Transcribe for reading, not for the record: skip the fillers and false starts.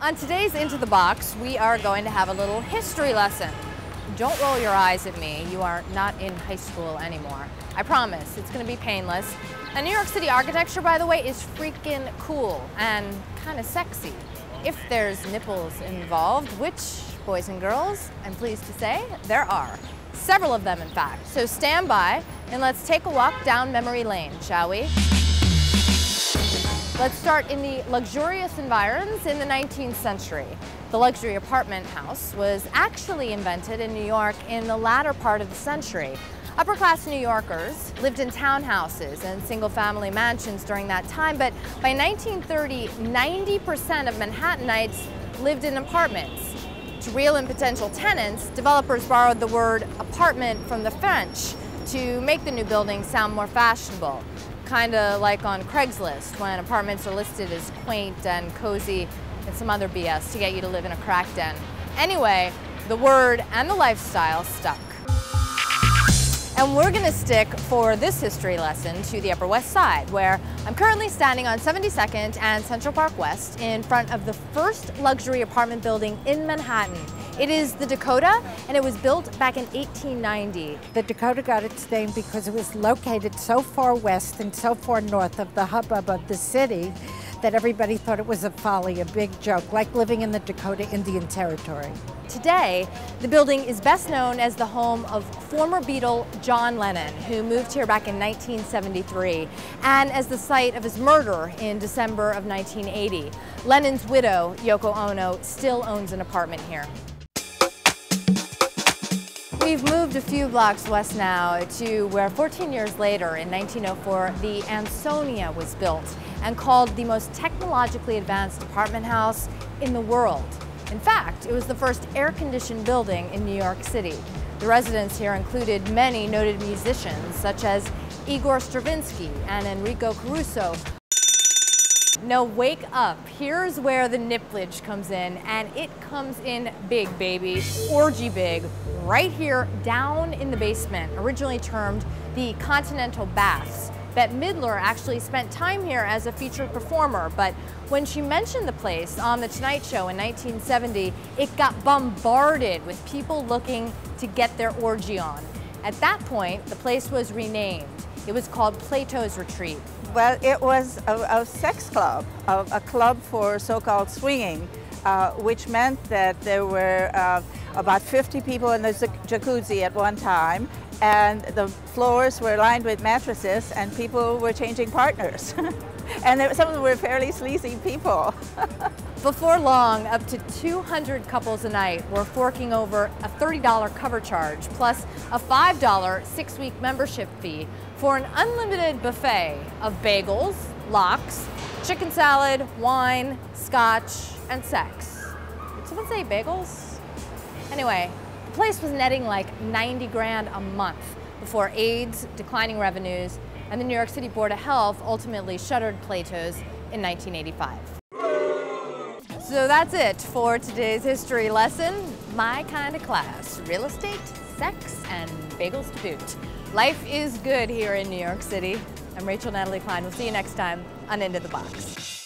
On today's Into the Box, we are going to have a little history lesson. Don't roll your eyes at me. You are not in high school anymore. I promise, it's going to be painless. And New York City architecture, by the way, is freaking cool and kind of sexy. If there's nipples involved, which, boys and girls, I'm pleased to say, there are. Several of them, in fact. So stand by and let's take a walk down memory lane, shall we? Let's start in the luxurious environs in the 19th century. The luxury apartment house was actually invented in New York in the latter part of the century. Upper-class New Yorkers lived in townhouses and single-family mansions during that time, but by 1930, 90% of Manhattanites lived in apartments. To real and potential tenants, developers borrowed the word apartment from the French to make the new buildings sound more fashionable. Kind of like on Craigslist when apartments are listed as quaint and cozy and some other BS to get you to live in a crack den. Anyway, the word and the lifestyle stuck. And we're gonna stick for this history lesson to the Upper West Side, where I'm currently standing on 72nd and Central Park West in front of the first luxury apartment building in Manhattan. It is the Dakota, and it was built back in 1890. The Dakota got its name because it was located so far west and so far north of the hubbub of the city that everybody thought it was a folly, a big joke, like living in the Dakota Indian Territory. Today, the building is best known as the home of former Beatle John Lennon, who moved here back in 1973, and as the site of his murder in December of 1980. Lennon's widow, Yoko Ono, still owns an apartment here. We've moved a few blocks west now to where 14 years later, in 1904, the Ansonia was built and called the most technologically advanced apartment house in the world. In fact, it was the first air-conditioned building in New York City. The residents here included many noted musicians such as Igor Stravinsky and Enrico Caruso. No, wake up. Here's where the nipplage comes in, and it comes in big, baby. Orgy big. Right here, down in the basement, originally termed the Continental Baths. Bette Midler actually spent time here as a featured performer, but when she mentioned the place on The Tonight Show in 1970, it got bombarded with people looking to get their orgy on. At that point, the place was renamed. It was called Plato's Retreat. Well, it was a sex club, a club for so-called swinging, which meant that there were about 50 people in the jacuzzi at one time, and the floors were lined with mattresses, and people were changing partners. And some of them were fairly sleazy people. Before long, up to 200 couples a night were forking over a $30 cover charge, plus a $5 six-week membership fee for an unlimited buffet of bagels, lox, chicken salad, wine, scotch, and sex. Did someone say bagels? Anyway, the place was netting like 90 grand a month before AIDS, declining revenues, and the New York City Board of Health ultimately shuttered Plato's in 1985. So that's it for today's history lesson. My kind of class: real estate, sex, and bagels to boot. Life is good here in New York City. I'm Rachel Natalie Klein. We'll see you next time on Into the Box.